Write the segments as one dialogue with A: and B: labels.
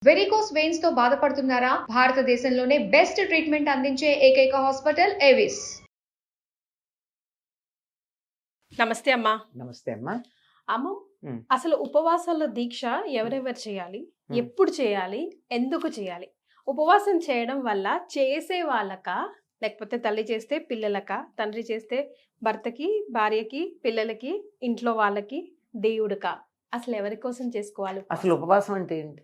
A: Varicose veins తో బాధపడుతున్నారా? భారతదేశంలోనే బెస్ట్ ట్రీట్మెంట్ అందించే ఏకైక హాస్పిటల్ ఏవిస్.
B: నమస్తే అమ్మా.
C: నమస్తే అమ్మా.
B: అమ్మ, అసలు ఉపవాసాల దీక్ష ఎవరెవరు చేయాలి, ఎప్పుడు చేయాలి, ఎందుకు చేయాలి? ఉపవాసం చేయడం వల్ల చేసే వాళ్ళకా, లేకపోతే తల్లి చేస్తే పిల్లలకా, తండ్రి చేస్తే భర్తకి, భార్యకి, పిల్లలకి, ఇంట్లో వాళ్ళకి, దేవుడికా? అసలు ఎవరి కోసం చేసుకోవాలి?
C: అసలు ఉపవాసం అంటే ఏంటి?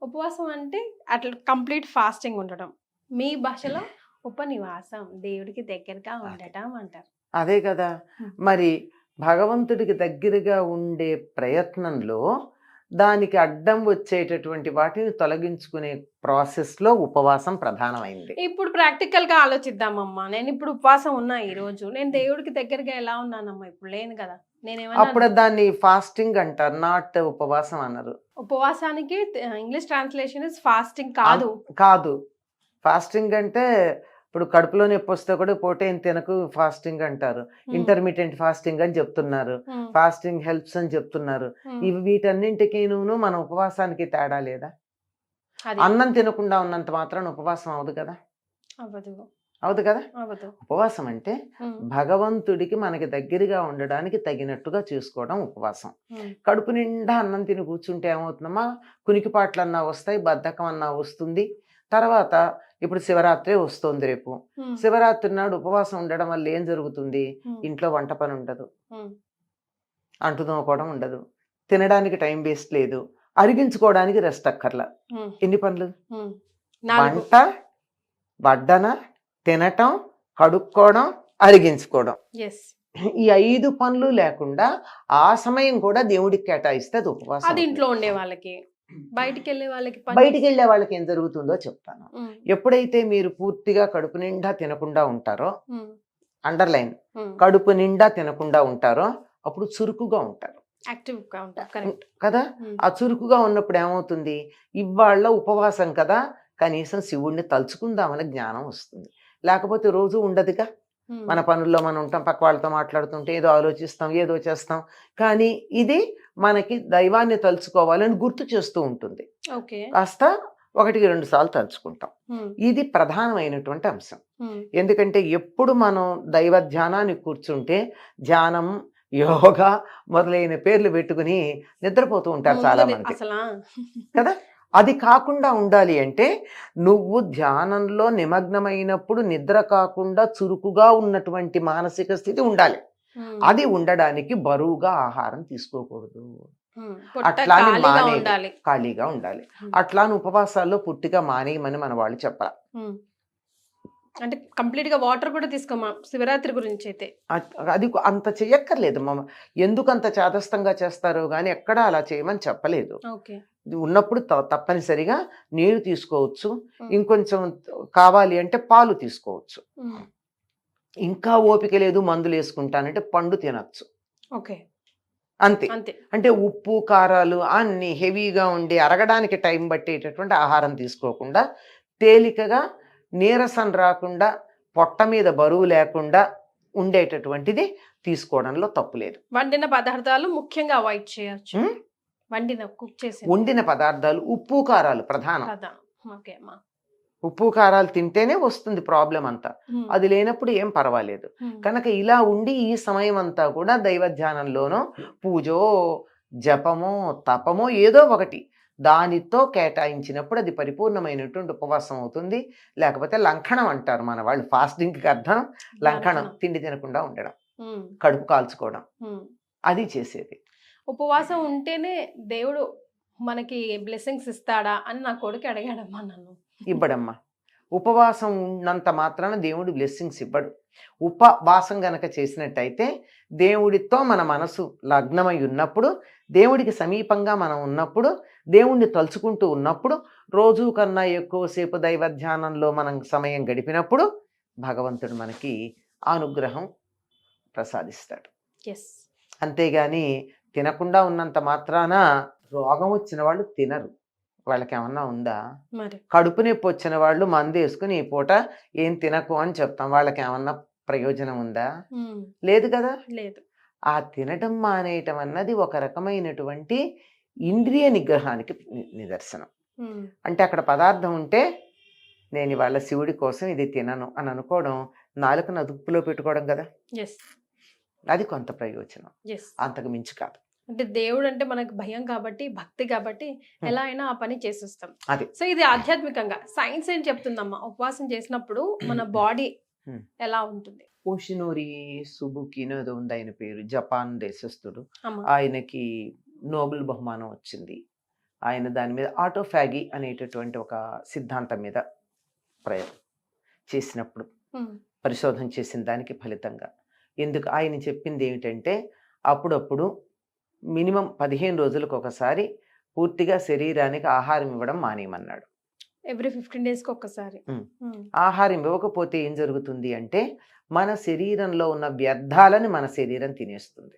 B: ఉపవాసం అంటే అట్లా కంప్లీట్ ఫాస్టింగ్ ఉండడం. మీ భాషలో ఉపనివాసం, దేవుడికి దగ్గరగా ఉండటం అంటారు.
C: అదే కదా. మరి భగవంతుడికి దగ్గరగా ఉండే ప్రయత్నంలో దానికి అడ్డం వచ్చేటటువంటి వాటిని తొలగించుకునే ప్రాసెస్లో ఉపవాసం ప్రధానమైంది.
B: ఇప్పుడు ప్రాక్టికల్ గా ఆలోచిద్దామమ్మా. నేను ఇప్పుడు ఉపవాసం ఉన్నా, ఈ రోజు నేను దేవుడికి దగ్గరగా ఎలా ఉన్నానమ్మా? ఇప్పుడు లేను కదా.
C: అప్పుడు దాన్ని ఫాస్టింగ్ అంటారు, నాట్ ఉపవాసం అన్నారు.
B: ఉపవాసానికి ఇంగ్లీష్ ట్రాన్స్లేషన్ ఇస్ ఫాస్టింగ్ కాదు.
C: కాదు, ఫాస్టింగ్ అంటే ఇప్పుడు కడుపులో నొప్పి వస్తే కూడా పోటేం తినకు ఫాస్టింగ్ అంటారు. ఇంటర్మీడియట్ ఫాస్టింగ్ అని చెప్తున్నారు, ఫాస్టింగ్ హెల్ప్స్ అని చెప్తున్నారు. ఇవి వీటన్నింటికి మన ఉపవాసానికి తేడా లేదా? అన్నం తినకుండా ఉన్నంత మాత్రం ఉపవాసం అవదు కదా. అవదు కదా. ఉపవాసం అంటే భగవంతుడికి మనకి దగ్గరగా ఉండడానికి తగినట్టుగా చేసుకోవడం ఉపవాసం. కడుపు నిండా అన్నం తిని కూర్చుంటే ఏమవుతుందమ్మా, కునికిపాట్లు అన్నా వస్తాయి, బద్ధకం అన్నా వస్తుంది. తర్వాత ఇప్పుడు శివరాత్రి వస్తుంది, రేపు శివరాత్రి నాడు ఉపవాసం ఉండడం వల్ల ఏం జరుగుతుంది? ఇంట్లో వంట పని ఉండదు, అంటు తోముకోవడం ఉండదు, తినడానికి టైం వేస్ట్ లేదు, అరిగించుకోవడానికి రెస్ట్ అక్కర్లా. ఎన్ని పనులు? వంట, వడ్డన, తినటం, కడుక్కోవడం, అరిగించుకోవడం. ఈ 5 పనులు లేకుండా ఆ సమయం కూడా దేవుడికి కేటాయిస్తే అది ఉపవాసం.
B: అది ఇంట్లో ఉండే వాళ్ళకి. బయటికి
C: వెళ్ళే వాళ్ళకి ఏం జరుగుతుందో చెప్తాను. ఎప్పుడైతే మీరు పూర్తిగా కడుపు నిండా తినకుండా ఉంటారో, అండర్లైన్, కడుపు నిండా తినకుండా ఉంటారో అప్పుడు చురుకుగా ఉంటారు, కదా. ఆ చురుకుగా ఉన్నప్పుడు ఏమవుతుంది? ఇవాళ ఉపవాసం కదా, కనీసం శివుణ్ణి తలుచుకుందామని జ్ఞానం వస్తుంది. లేకపోతే రోజు ఉండదుగా. మన పనుల్లో మనం ఉంటాం, పక్క వాళ్ళతో మాట్లాడుతుంటే ఏదో ఆలోచిస్తాం, ఏదో చేస్తాం. కానీ ఇది మనకి దైవాన్ని తలుచుకోవాలని గుర్తు చేస్తూ ఉంటుంది. కాస్త 1-2 సార్లు తలుచుకుంటాం. ఇది ప్రధానమైనటువంటి అంశం. ఎందుకంటే ఎప్పుడు మనం దైవ ధ్యానాన్ని కూర్చుంటే ధ్యానం, యోగా మొదలైన పేర్లు పెట్టుకుని నిద్రపోతూ ఉంటారు చాలా మంది, కదా. అది కాకుండా ఉండాలి అంటే నువ్వు ధ్యానంలో నిమగ్నమైనప్పుడు నిద్ర కాకుండా చురుకుగా ఉన్నటువంటి మానసిక స్థితి ఉండాలి. అది ఉండడానికి బరువుగా ఆహారం తీసుకోకూడదు, అట్లానే ఖాళీగా ఉండాలి. అట్లానే ఉపవాసాల్లో పుట్టిగా మానేయమని మన వాళ్ళు చెప్పాలి.
B: అంటే కంప్లీట్ గా వాటర్ కూడా తీసుకోమా శివరాత్రి గురించి అయితే?
C: అది అంత చెయ్యక్కర్లేదు. ఎందుకు అంత చాదస్తంగా చేస్తారో గానీ ఎక్కడా అలా చేయమని చెప్పలేదు. ఉన్నప్పుడు తప్పనిసరిగా నీరు తీసుకోవచ్చు, ఇంకొంచెం కావాలి అంటే పాలు తీసుకోవచ్చు. ఇంకా ఓపిక లేదు, మందులు వేసుకుంటానంటే పండు తినచ్చు, అంతే. అంటే ఉప్పు కారాలు అన్ని హెవీగా ఉండి అరగడానికి టైం పట్టేటటువంటి ఆహారం తీసుకోకుండా, తేలికగా నీరసం రాకుండా, పొట్ట మీద బరువు లేకుండా ఉండేటటువంటిది తీసుకోవడంలో తప్పు లేదు.
B: వండిన పదార్థాలు ముఖ్యంగా అవాయిడ్ చేయొచ్చు.
C: వండిన పదార్థాలు, ఉప్పు కారాలు ప్రధానం. ఉప్పు కారాలు తింటేనే వస్తుంది ప్రాబ్లం అంతా. అది లేనప్పుడు ఏం పర్వాలేదు. కనుక ఇలా ఉండి ఈ సమయం అంతా కూడా దైవ ధ్యానంలోనో, పూజో, జపమో, తపమో ఏదో ఒకటి దానితో కేటాయించినప్పుడు అది పరిపూర్ణమైనటువంటి ఉపవాసం అవుతుంది. లేకపోతే లంకణం అంటారు మన వాళ్ళు. ఫాస్టింగ్కి అర్థం లంకణం, తిండి తినకుండా ఉండడం, కడుపు కాల్చుకోవడం, అది చేసేది.
B: ఉపవాసం ఉంటేనే దేవుడు మనకి బ్లెస్సింగ్స్ ఇస్తాడా అని నా కొడుకు అడిగాడమ్మా నన్ను.
C: ఇవ్వడమ్మా. ఉపవాసం ఉన్నంత మాత్రాన దేవుడు బ్లెస్సింగ్స్ ఇవ్వడు. ఉపవాసం గనక చేసినట్టయితే దేవుడితో మన మనసు లగ్నమై ఉన్నప్పుడు, దేవుడికి సమీపంగా మనం ఉన్నప్పుడు, దేవుణ్ణి తలుచుకుంటూ ఉన్నప్పుడు, రోజు కన్నా ఎక్కువసేపు దైవ ధ్యానంలో మనం సమయం గడిపినప్పుడు భగవంతుడు మనకి అనుగ్రహం ప్రసాదిస్తాడు. అంతేగాని తినకుండా ఉన్నంత మాత్రాన రోగం వచ్చిన వాళ్ళు తినరు, వాళ్ళకి ఏమన్నా ఉందా? కడుపు నొప్పి వచ్చిన వాళ్ళు మందు వేసుకుని ఈ పూట ఏం తినకు అని చెప్తాం, వాళ్ళకి ఏమన్నా ప్రయోజనం ఉందా? లేదు కదా.
B: లేదు.
C: ఆ తినటం మానేయటం అన్నది ఒక రకమైనటువంటి ఇంద్రియ నిగ్రహానికి నిదర్శనం. అంటే అక్కడ పదార్థం ఉంటే నేను ఇవాళ శివుడి కోసం ఇది తినను అని అనుకోవడం నాలుకను అదుపులో పెట్టుకోవడం కదా, అది కొంత ప్రయోజనం, అంతకు మించి కాదు.
B: అంటే దేవుడు అంటే మనకు భయం కాబట్టి, భక్తి కాబట్టి ఎలా అయినా ఆ పని చేసేస్తాం.
C: అది
B: సో ఇది ఆధ్యాత్మికంగా. సైన్స్ ఏం చెప్తుందమ్మా ఉపవాసం చేసినప్పుడు మన బాడీ ఎలా ఉంటుంది?
C: ఓషినోరి సుబుకినో ఏదో ఉంది ఆయన పేరు, జపాన్ దేశస్థుడు.
B: అమ్మా.
C: ఆయనకి నోబెల్ బహుమానం వచ్చింది. ఆయన దాని మీద ఆటోఫాగి అనేటటువంటి ఒక సిద్ధాంతం మీద ప్రయోగం చేసినప్పుడు పరిశోధన చేసిన దానికి ఫలితంగా ఎందుకు ఆయన చెప్పింది ఏమిటంటే అప్పుడప్పుడు మినిమం 15 రోజులకు ఒకసారి పూర్తిగా శరీరానికి ఆహారం ఇవ్వడం మానేయమన్నాడు.
B: ఎవ్రీ 15 డేస్కి ఒక్కసారి.
C: ఆహారం ఇవ్వకపోతే ఏం జరుగుతుంది అంటే మన శరీరంలో ఉన్న వ్యర్థాలని మన శరీరం తినేస్తుంది.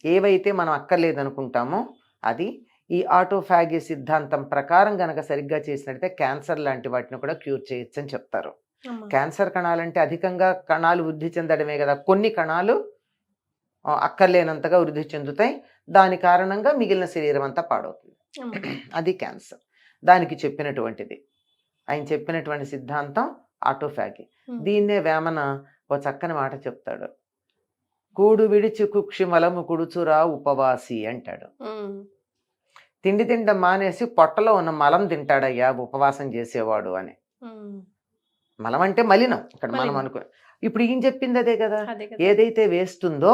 C: ఏవైతే మనం అక్కర్లేదనుకుంటామో అది ఈ ఆటోఫాగి సిద్ధాంతం ప్రకారం గనక సరిగ్గా చేసినట్లయితే క్యాన్సర్ లాంటి వాటిని కూడా క్యూర్ చేయొచ్చు అని చెప్తారు. క్యాన్సర్ కణాలంటే అధికంగా కణాలు వృద్ధి చెందడమే కదా, కొన్ని కణాలు అక్కర్లేనంతగా వృద్ధి చెందుతాయి, దాని కారణంగా మిగిలిన శరీరం అంతా పాడవుతుంది. అది క్యాన్సర్. దానికి చెప్పినటువంటిది ఆయన చెప్పినటువంటి సిద్ధాంతం ఆటోఫాగి. దీన్నే వేమన ఓ చక్కని మాట చెప్తాడు, కూడు విడిచి కుక్షి మలము కుడుచురా ఉపవాసి అంటాడు. తిండి తిండం మానేసి పొట్టలో ఉన్న మలం తింటాడయ్యా ఉపవాసం చేసేవాడు అని. మలం అంటే మలినం ఇక్కడ మనం అనుకో. ఇప్పుడు ఈయన చెప్పింది అదే కదా, ఏదైతే వేస్తుందో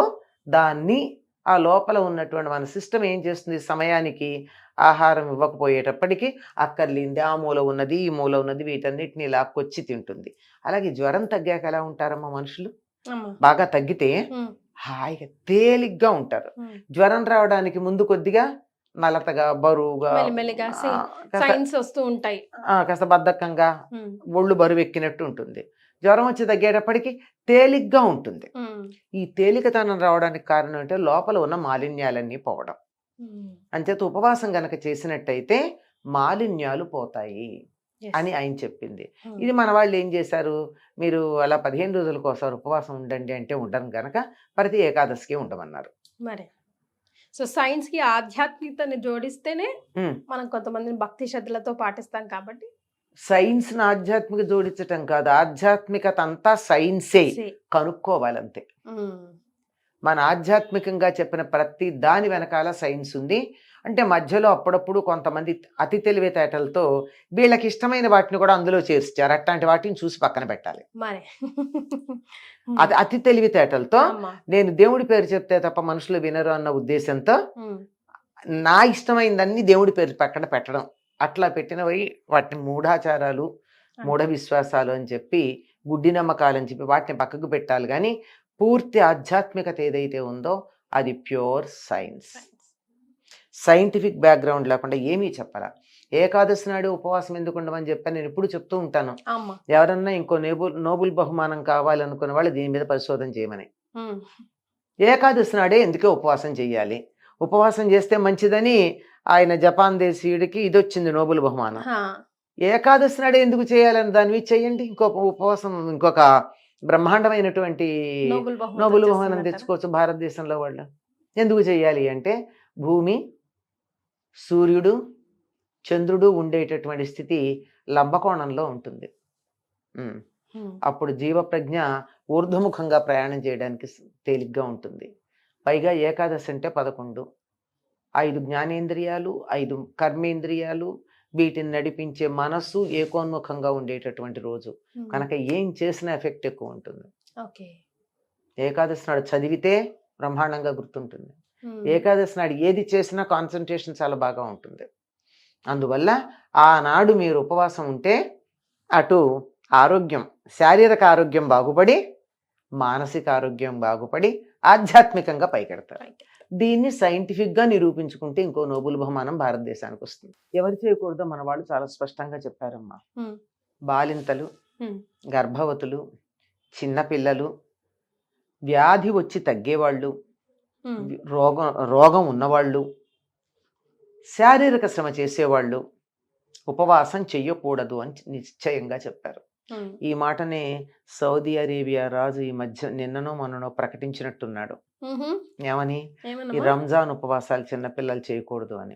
C: దాన్ని ఆ లోపల ఉన్నటువంటి మన సిస్టమ్ ఏం చేస్తుంది, సమయానికి ఆహారం ఇవ్వకపోయేటప్పటికీ అక్కర్లేంది ఆ మూల ఉన్నది ఈ మూల ఉన్నది వీటన్నిటిని లాక్కొచ్చి తింటుంది. అలాగే జ్వరం తగ్గాక ఎలా ఉంటారమ్మా మనుషులు, బాగా తగ్గితే హాయిగా తేలిగ్గా ఉంటారు. జ్వరం రావడానికి ముందు కొద్దిగా నలతగా బరువుగా
B: వస్తూ ఉంటాయి,
C: కాస్త బద్ధకంగా ఒళ్ళు బరువు ఎక్కినట్టు ఉంటుంది. జ్వరం వచ్చి తగ్గేటప్పటికి తేలిగ్గా ఉంటుంది. ఈ తేలికతనం రావడానికి కారణం అంటే లోపల ఉన్న మాలిన్యాలన్నీ పోవడం. అంచేత ఉపవాసం గనక చేసినట్టయితే మాలిన్యాలు పోతాయి అని ఆయన చెప్పింది. ఇది మన వాళ్ళు ఏం చేశారు, మీరు అలా 15 రోజులకు ఒకసారి ఉపవాసం ఉండండి అంటే ఉండను గనక ప్రతి ఏకాదశికి ఉండమన్నారు.
B: మరి సో సైన్స్ కి ఆధ్యాత్మికతని జోడిస్తేనే మనం కొంతమందిని భక్తి శ్రద్ధలతో పాటిస్తాం కాబట్టి.
C: సైన్స్ ని ఆధ్యాత్మిక జోడించటం కాదు, ఆధ్యాత్మికత అంతా సైన్సే, కనుక్కోవాలంతే. మన ఆధ్యాత్మికంగా చెప్పిన ప్రతి దాని వెనకాల సైన్స్ ఉంది. అంటే మధ్యలో అప్పుడప్పుడు కొంతమంది అతి తెలివితేటలతో వీళ్ళకి ఇష్టమైన వాటిని కూడా అందులో చేర్చారు. అట్లాంటి వాటిని చూసి పక్కన పెట్టాలి. అది అతి తెలివితేటలతో నేను దేవుడి పేరు చెప్తే తప్ప మనుషులు వినరు అన్న ఉద్దేశంతో నా ఇష్టమైందన్నీ దేవుడి పేరు పక్కన పెట్టడం, అట్లా పెట్టినవి వాటిని మూఢాచారాలు మూఢ విశ్వాసాలు అని చెప్పి గుడ్డి నమ్మకాలు అని చెప్పి వాటిని పక్కకు పెట్టాలి. కానీ పూర్తి ఆధ్యాత్మికత ఏదైతే ఉందో అది ప్యూర్ సైన్స్. సైంటిఫిక్ బ్యాక్గ్రౌండ్ లేకుండా ఏమీ చెప్పరా. ఏకాదశి నాడు ఉపవాసం ఎందుకు ఉండమని చెప్పని నేను ఎప్పుడు చెప్తూ ఉంటాను. ఎవరన్నా ఇంకో నోబెల్ బహుమానం కావాలనుకున్న వాళ్ళు దీని మీద పరిశోధన చేయమని. ఏకాదశి నాడే ఎందుకే ఉపవాసం చెయ్యాలి, ఉపవాసం చేస్తే మంచిదని ఆయన జపాన్ దేశీయుడికి ఇది వచ్చింది నోబెల్ బహుమానం. ఏకాదశి నాడే ఎందుకు చేయాలని దాని మీద చెయ్యండి, ఇంకొక ఉపవాసం ఇంకొక బ్రహ్మాండమైనటువంటి నోబెల్ బహుమానం తెచ్చుకోవచ్చు భారతదేశంలో. వాళ్ళు ఎందుకు చెయ్యాలి అంటే భూమి, సూర్యుడు, చంద్రుడు ఉండేటటువంటి స్థితి లంబకోణంలో ఉంటుంది. అప్పుడు జీవప్రజ్ఞ ఊర్ధ్వముఖంగా ప్రయాణం చేయడానికి తేలిగ్గా ఉంటుంది. పైగా ఏకాదశి అంటే 11, 5 జ్ఞానేంద్రియాలు, 5 కర్మేంద్రియాలు, వీటిని నడిపించే మనస్సు ఏకోన్ముఖంగా ఉండేటటువంటి రోజు కనుక ఏం చేసినా ఎఫెక్ట్ ఎక్కువ ఉంటుంది. ఏకాదశి నాడు చదివితే బ్రహ్మాండంగా గుర్తుంటుంది. ఏకాదశి నాడు ఏది చేసినా కాన్సన్ట్రేషన్ చాలా బాగా ఉంటుంది. అందువల్ల ఆనాడు మీరు ఉపవాసం ఉంటే అటు ఆరోగ్యం, శారీరక ఆరోగ్యం బాగుపడి మానసిక ఆరోగ్యం బాగుపడి ఆధ్యాత్మికంగా పైకెడతారు. దీన్ని సైంటిఫిక్గా నిరూపించుకుంటే ఇంకో నోబెల్ బహుమానం భారతదేశానికి వస్తుంది. ఎవరు చేయకూడదో మన వాళ్ళు చాలా స్పష్టంగా చెప్పారమ్మా. బాలింతలు, గర్భవతులు, చిన్నపిల్లలు, వ్యాధి వచ్చి తగ్గేవాళ్ళు, రోగం ఉన్నవాళ్ళు, శారీరక శ్రమ చేసేవాళ్ళు ఉపవాసం చెయ్యకూడదు అని నిశ్చయంగా చెప్పారు. ఈ మాటనే సౌదీ అరేబియా రాజు ఈ మధ్య నిన్ననో మొన్ననో ప్రకటించినట్టున్నాడు. ఏమని, ఈ రంజాన్ ఉపవాసాలు చిన్నపిల్లలు చేయకూడదు అని.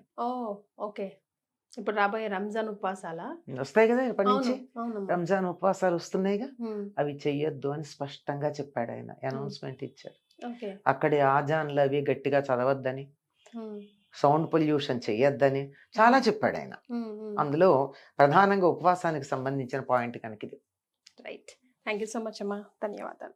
B: ఇప్పుడు రాబోయే రంజాన్ ఉపవాసాల
C: వస్తాయి కదా ఇప్పటి
B: అవును
C: నుంచి.
B: అవునమ్మా.
C: రంజాన్ ఉపవాసాలు వస్తున్నాయిగా,
B: ఉమ్,
C: అవి చెయ్యొద్దు అని స్పష్టంగా చెప్పాడు ఆయన, అనౌన్స్మెంట్ ఇచ్చాడు.
B: ఓకే.
C: అక్కడి ఆజాన్లు అవి గట్టిగా చదవద్దని,
B: ఉమ్,
C: సౌండ్ పొల్యూషన్ చెయ్యొద్దని చాలా చెప్పాడు ఆయన.
B: ఉమ్, ఉమ్.
C: అందులో ప్రధానంగా ఉపవాసానికి సంబంధించిన పాయింట్ కనుక ఇది.
B: Right. Thank you so much అమ్మా. ధన్యవాదాలు.